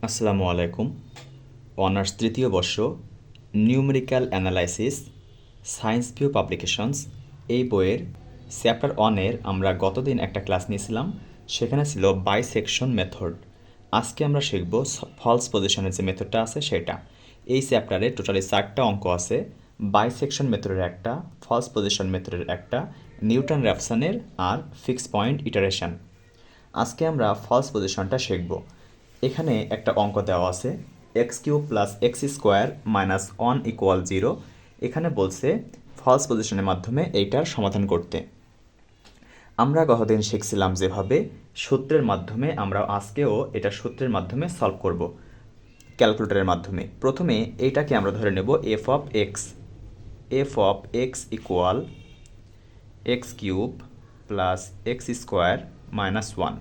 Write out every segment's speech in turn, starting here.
আসসালামু আলাইকুম। অনার্স তৃতীয় বর্ষ numerical analysis science view publications এই বইয়ের চ্যাপ্টার 1-এর আমরা গতদিন একটা ক্লাস নিয়েছিলাম। সেখানে ছিল বাইসেকশন মেথড। আজকে আমরা শিখব ফলস পজিশনের যে মেথডটা আছে সেটা। এই চ্যাপ্টারে টোটালি 4টা অঙ্ক আছে। বাইসেকশন মেথডের একটা, ফলস পজিশন মেথডের একটা, নিউটন র্যাফসনের আর ফিক্স পয়েন্ট ইটারেশন। আজকে আমরা ফলস পজিশনটা শিখব। এখানে একটা অঙ্ক দেওয়া আছে x cube plus x square minus 1 equal 0। এখানে বলছে ফলস পজিশনের মাধ্যমে এইটার সমাধান করতে। আমরা গতদিন শিখছিলাম যেভাবে সূত্রের মাধ্যমে, আমরা আজকেও এটা সূত্রের মাধ্যমে সলভ করব ক্যালকুলেটরের মাধ্যমে। প্রথমে এইটাকে আমরা ধরে নেব F of x equal x cube plus x square minus 1।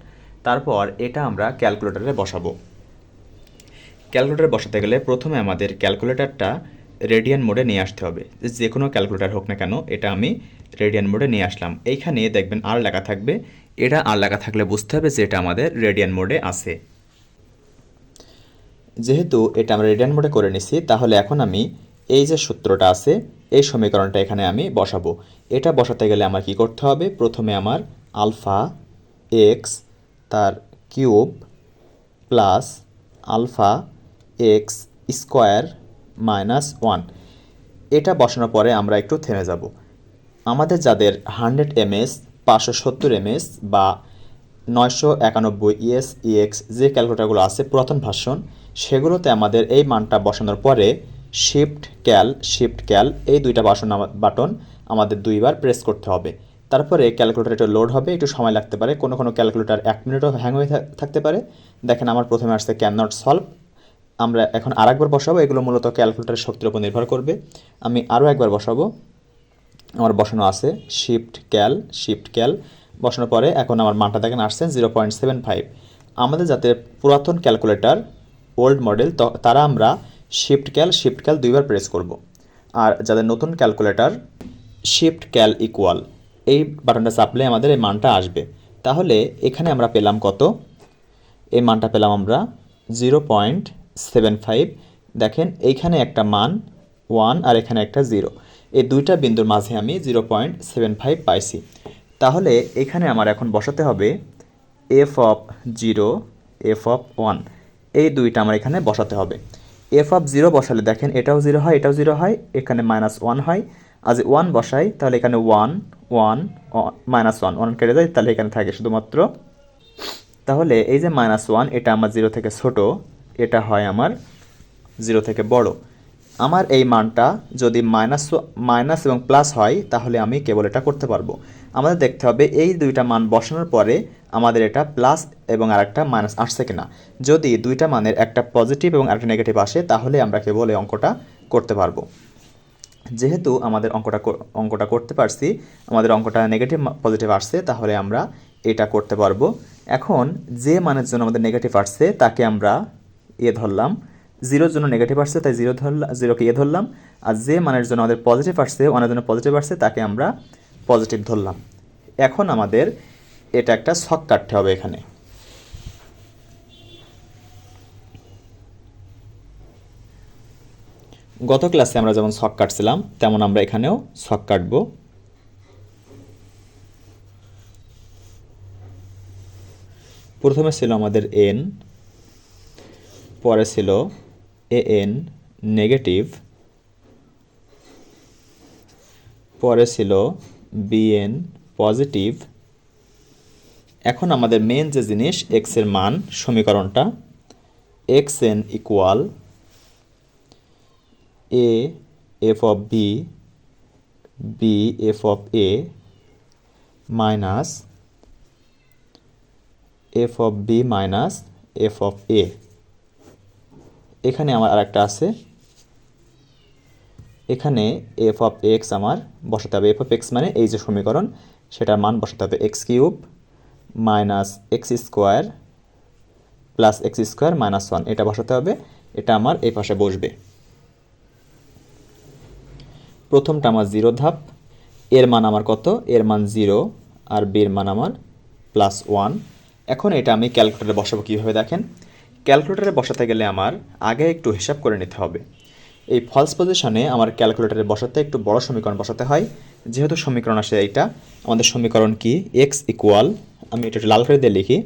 তারপর এটা আমরা ক্যালকুলেটরে বসাবো। ক্যালকুলেটরে বসাতে গেলে প্রথমে আমাদের ক্যালকুলেটরটা রেডিয়ান মোডে নিয়ে আসতে হবে। যে কোনো ক্যালকুলেটর হোক না কেন, এটা আমি রেডিয়ান মোডে নিয়ে আসলাম। এইখানে দেখবেন আর লেখা থাকবে, এটা আর লেখা থাকলে বুঝতে হবে যে এটা আমাদের রেডিয়ান মোডে আছে। যেহেতু এটা আমরা রেডিয়ান মোডে করে নিছি, তাহলে এখন আমি এই যে সূত্রটা আছে এই সমীকরণটা এখানে আমি বসাবো। এটা বসাতে গেলে আমার কি করতে হবে, প্রথমে আমার আলফা এক্স তার cube plus alpha x square minus 1 এটা বসানোর পরে আমরা একটু থেমে যাব। আমাদের যাদের 100 এমএস 570 এমএস বা 991 ইএস ইএক্স যে ক্যালকুলেটরগুলো আছে পুরাতন ভার্সন, সেগুলোতে আমাদের এই মানটা বসানোর পরে শিফট ক্যাল এই দুইটা বাটন আমাদের দুইবার প্রেস করতে হবে। তারপরে ক্যালকুলেটর একটু লোড হবে, একটু সময় লাগতে পারে, কোনো কোনো ক্যালকুলেটর 1 মিনিটও হ্যাং হয়ে থাকতে পারে। দেখেন আমার প্রথমে আসছে ক্যান নট সলভ। আমরা এখন আরেকবার বসাবো, এগুলো মূলত ক্যালকুলেটরের শক্তির উপর নির্ভর করবে। আমি আরও একবার বসাবো, আমার বসানো আছে শিফট ক্যাল বসানোর পরে এখন আমার মানটা দেখেন আসছে 0.75। আমাদের যাতে পুরাতন ক্যালকুলেটর ওল্ড মডেল, তারা আমরা শিফট ক্যাল দুইবার প্রেস করব। আর যাদের নতুন ক্যালকুলেটর শিফট ক্যাল ইকুয়াল এই বাটনটা চাপলে আমাদের এই মানটা আসবে। তাহলে এখানে আমরা পেলাম কত, এই মানটা পেলাম আমরা 0.75। দেখেন এইখানে একটা মান 1 আর এখানে একটা 0, এই দুইটা বিন্দুর মাঝে আমি 0.75 পাইছি। তাহলে এখানে আমার এখন বসাতে হবে এফ অফ 0 এফ অফ 1, এই দুইটা আমার এখানে বসাতে হবে। এফ অফ 0 বসালে দেখেন এটাও 0 হয়, এটাও 0 হয়, এখানে -1 হয়। আজ 1 বসাই তাহলে এখানে 1 1 -1 কেটে যায়, তাহলে এখানে থাকে শুধুমাত্র। তাহলে এই যে -1 এটা আমার 0 থেকে ছোট, এটা হয় আমার 0 থেকে বড়। আমার এই মানটা যদি মাইনাস এবং প্লাস হয় তাহলে আমি কেবল এটা করতে পারবো। আমাদের দেখতে হবে এই দুইটা মান বসানোর পরে আমাদের এটা প্লাস এবং আরেকটা মাইনাস আসছে কিনা। যদি দুইটা মানের একটা পজিটিভ এবং আরেকটা নেগেটিভ আসে তাহলে আমরা কেবল এই অঙ্কটা করতে পারবো। যেহেতু আমাদের অঙ্কটা করতে পারছি, আমাদের অঙ্কটা নেগেটিভ পজিটিভ আসছে, তাহলে আমরা এটা করতে পারবো। এখন যে মানের জন্য আমাদের নেগেটিভ আসছে তাকে আমরা ধরলাম, 0-র জন্য নেগেটিভ আসছে তাই 0কে ধরলাম। আর যে মানের জন্য আমাদের পজিটিভ আসছে, 1-এর জন্য পজিটিভ আসছে, তাকে আমরা পজিটিভ ধরলাম। এখন আমাদের এটা একটা ছক কাটতে হবে এখানে। গত ক্লাসে আমরা যেমন ছক কাটছিলাম তেমন আমরা এখানেও ছক কাটব। প্রথমে ছিল আমাদের n, পরে ছিল an নেগেটিভ, পরে ছিল bn পজিটিভ। এখন আমাদের মেন যে জিনিস x এর মান সমীকরণটা xn equal a f of b b f of a minus f of b minus f of a। এখানে আমার আরেকটা আছে, এখানে f of x আমার বসাতে হবে। f of x মানে এই যে সমীকরণ, সেটার মান বসাতে হবে x cube minus x square plus x square minus 1, এটা বসাতে হবে। এটা আমার এই পাশে বসবে। প্রথমটা আমার 0 ধাপ, এর মান আমার কত, এর মান 0 আর b এর মান আমার +1। এখন এটা আমি ক্যালকুলেটরে বসাবো কীভাবে দেখেন। ক্যালকুলেটরে বসাতে গেলে আমার আগে একটু হিসাব করে নিতে হবে। এই ফলস পজিশনে আমার ক্যালকুলেটরে বসাতে একটু বড় সমীকরণ বসাতে হয়। যেহেতু সমীকরণ আসে এইটা, আমাদের সমীকরণ কি, এক্স ইকুয়াল, আমি এটা একটু লাল করে দিয়ে লিখি,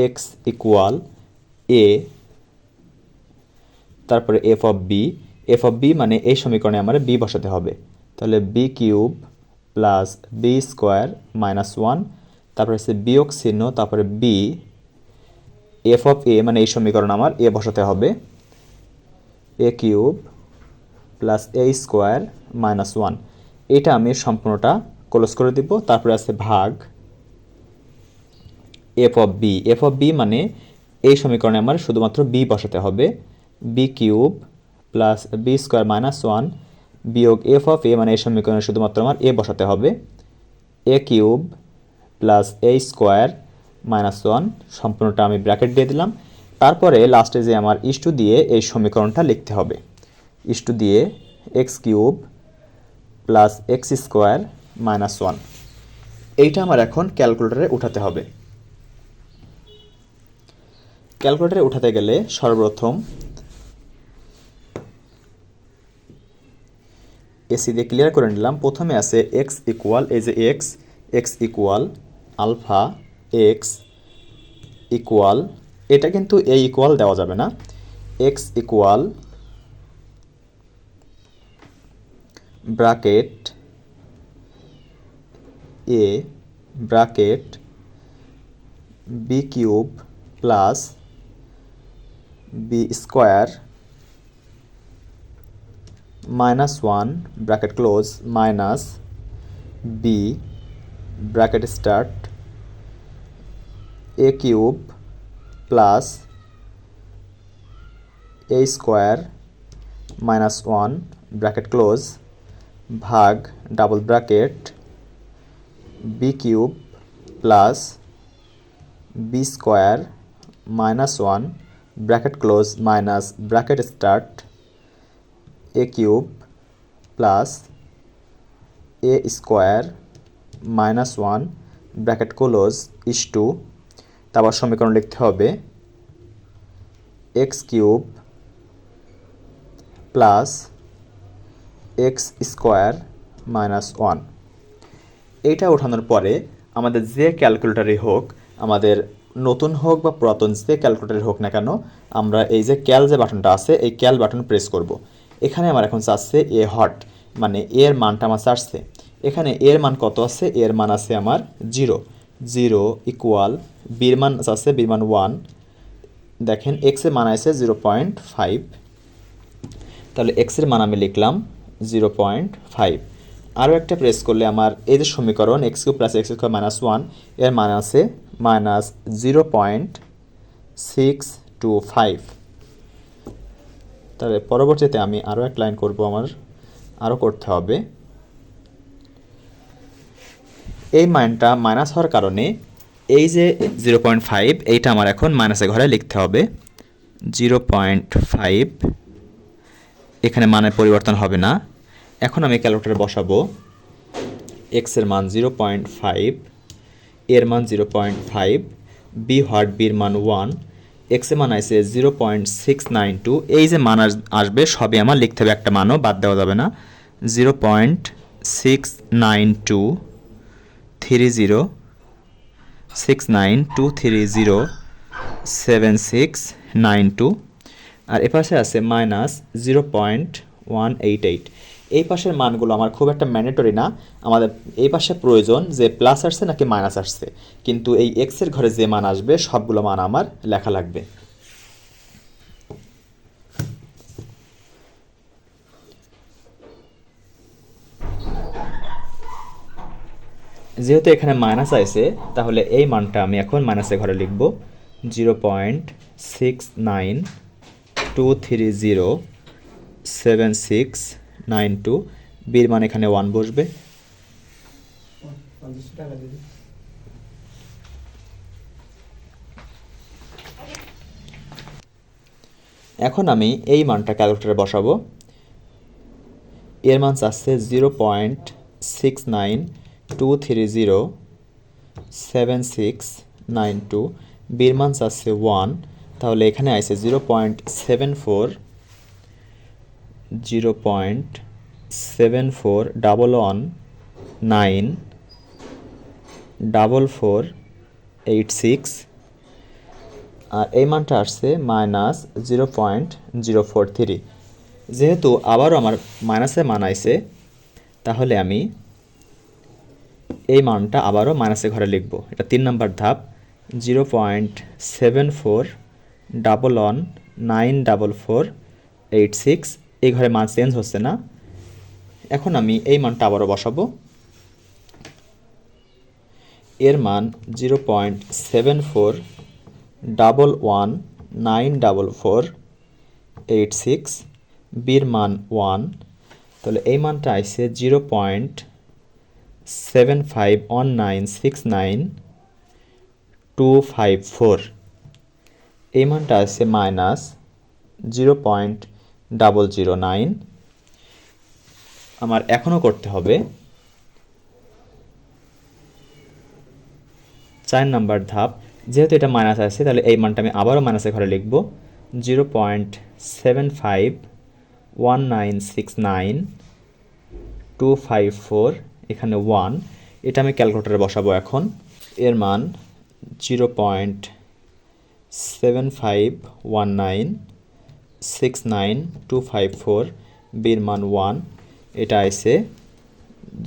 এক্স ইকুয়াল এ, তারপরে এফ অফ বি মানে এই সমীকরণে আমার বি বসাতে হবে। তাহলে b cube plus b square minus 1, তারপরে হচ্ছে বিয়োগ চিহ্ন, তারপরে বি, এফ অফ এ মানে এই সমীকরণ আমার এ বসাতে হবে, এ cube plus a square minus 1। এটা আমি সম্পূর্ণটা ক্লোজ করে দিব। তারপরে আছে ভাগ এফ অফ বি মানে এই সমীকরণে আমার শুধুমাত্র বি বসাতে হবে, b cube plus b square minus 1 বিয়োগ এফ অফ এ মানে এই সমীকরণে শুধুমাত্র আমার এ বসাতে হবে, এ cube plus a square minus 1, সম্পূর্ণটা আমি ব্র্যাকেট দিয়ে দিলাম। তারপরে লাস্টে যে আমার ইস্টু দিয়ে এই সমীকরণটা লিখতে হবে, ইস্টু দিয়ে x cube plus x square minus 1। এইটা আমার এখন ক্যালকুলেটরে উঠাতে হবে। ক্যালকুলেটরে উঠাতে গেলে সর্বপ্রথম এসি দিয়ে ক্লিয়ার করে নিলাম। প্রথমে আছে এক্স ইকুয়াল, এই যে x equal alpha x equal, এটা কিন্তু এ ইকুয়াল দেওয়া যাবে না, x equal bracket a bracket b cube plus b square minus 1 bracket close minus b bracket start a cube plus a square minus 1 bracket close ভাগ double bracket b cube plus b square minus 1 bracket close minus bracket start a cube plus a square minus 1 bracket close is two, তারপর সমীকরণ লিখতে হবে x cube plus x square minus 1। এইটা ওঠানোর পরে আমাদের যে ক্যালকুলেটারই হোক, আমাদের নতুন হোক বা পুরাতন যে ক্যালকুলেটারই হোক না কেন, আমরা এই যে ক্যাল যে বাটনটা আছে এই ক্যাল বাটন প্রেস করব। এখানে আমার এখন চাচ্ছে এ হট, মানে এর মানটা আমার চাচ্ছে। এখানে এর মান কত আছে, এর মান আছে আমার 0 ইকুয়াল বির মান আছে, বির মান 1, দেখেন এক্সের মান আছে 0.5, তাহলে এক্সের মান আমি লিখলাম 0.5। আরও একটা প্রেস করলে আমার এই যে সমীকরণ x cube plus x square minus 1 এর মান আছে মাইনাস 0.625। তাহলে পরবর্তীতে আমি আরও এক লাইন করব, আমার আরও করতে হবে। এই মানটা মাইনাস হওয়ার কারণে এই যে 0.5 এইটা আমার এখন মাইনাসের ঘরে লিখতে হবে, 0.5, এখানে মানের পরিবর্তন হবে না। এখন আমি ক্যালকুলেটরে বসাবো এক্সের মান 0.5, এর মান 0.5, বি হট বির মান 1, এক্সের মান আছে 0.692, এই যে মান আসবে সবই আমার লিখতে হবে, একটা মানও বাদ দেওয়া যাবে না, 0.692307692, আর এপাশে আছে মাইনাস 0.188। এই পাশের মানগুলো আমার খুব একটা ম্যান্ডেটরি না, আমাদের এই পাশে প্রয়োজন যে প্লাস আসছে নাকি মাইনাস আসছে, কিন্তু এই এক্সের ঘরে যে মান আসবে সবগুলো মান আমার লেখা লাগবে। যেহেতু এখানে মাইনাস আছে, তাহলে এই মানটা আমি এখন মাইনাসের ঘরে লিখব, 0.692307692, বির মান এখানে 1 বসবে। এখন আমি এই মানটা ক্যালকুলেটরে বসাবো। এর মান চাচ্ছে 0.69230 7692, বির মান চাচ্ছে 1, তাহলে এখানে আছে 0.74, 0.741194486, আর এই মানটা আসছে -0.043। যেহেতু আবারও আমার মাইনাসে মান আইছে, তাহলে আমি এই মানটা আবারও মাইনাসের ঘরে লিখব। এটা 3 নম্বর ধাপ। 0.7411944486, এই ঘরে মান চেঞ্জ হচ্ছে না। এখন আমি এই মানটা আবারও বসাবো। এর মান 0.7411944486, বির মান 1, তাহলে এই মানটা আইছে 0.751969,254, এই মানটা আছে -0.009। আমার এখনও করতে হবে 4 নম্বর ধাপ। যেহেতু এটা মাইনাস আছে, তাহলে এই মানটা আমি আবারও মাইনাসের ঘরে লিখব। 0.751969,254, এখানে 1, এটা আমি ক্যালকুলেটরে বসাবো এখন। এর মান 0.751969,254, বির মান 1, এটা আছে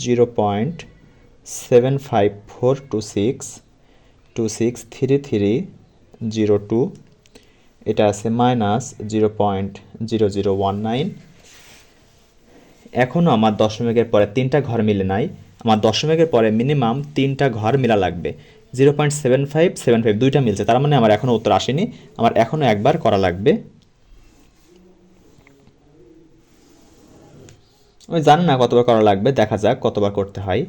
0.75426263302, এটা আছে -0.0019। এখনও আমার দশমিকের পরে 3টা ঘর মিলে নাই। আমার দশমিকের পরে মিনিমাম 3টা ঘর মিলা লাগবে। 0.7575 দুইটা মিলছে, তার মানে আমার এখনও উত্তর আসেনি। আমার এখনও একবার করা লাগবে। আমি জানি না কতবার করা লাগবে, দেখা যাক কতবার করতে হয়।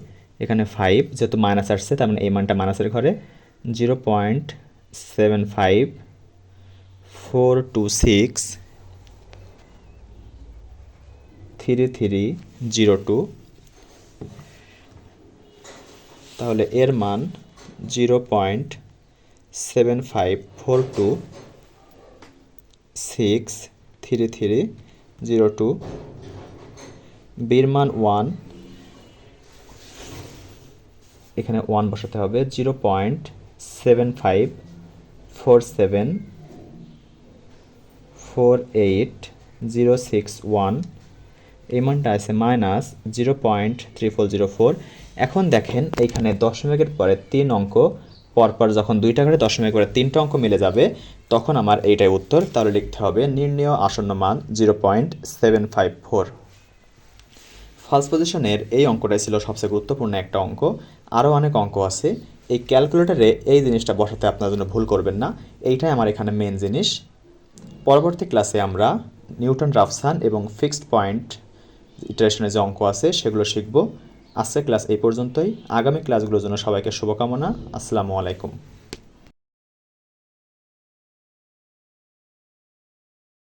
এখানে 5, যেহেতু মাইনাস আসছে, তার মানে এই মানটা মাইনাসের ঘরে। 0.754263302, তাহলে এর মান 0.754263302, বির মান 1, এখানে 1 বসাতে হবে। 0.754748061, এই মানটা আছে -0.3404। এখন দেখেন এইখানে দশমিকের পরে 3 অঙ্ক পরপর যখন 2টা করে দশমিকের পরে 3টা অঙ্ক মিলে যাবে, তখন আমার এইটাই উত্তর। তাহলে লিখতে হবে নির্ণেয় আসন্ন মান 0.754। ফার্স্ট পজিশনের এই অঙ্কটাই ছিল সবচেয়ে গুরুত্বপূর্ণ একটা অঙ্ক। আরও অনেক অঙ্ক আছে। এই ক্যালকুলেটরে এই জিনিসটা বসাতে আপনার জন্য ভুল করবেন না, এইটাই আমার এখানে মেন জিনিস। পরবর্তী ক্লাসে আমরা নিউটন রাফসান এবং ফিক্সড পয়েন্ট ইটারেশনের যে অঙ্ক আছে সেগুলো শিখব। আজকের ক্লাস এই পর্যন্তই। আগামী ক্লাসগুলোর জন্য সবাইকে শুভকামনা। আসসালামু আলাইকুম।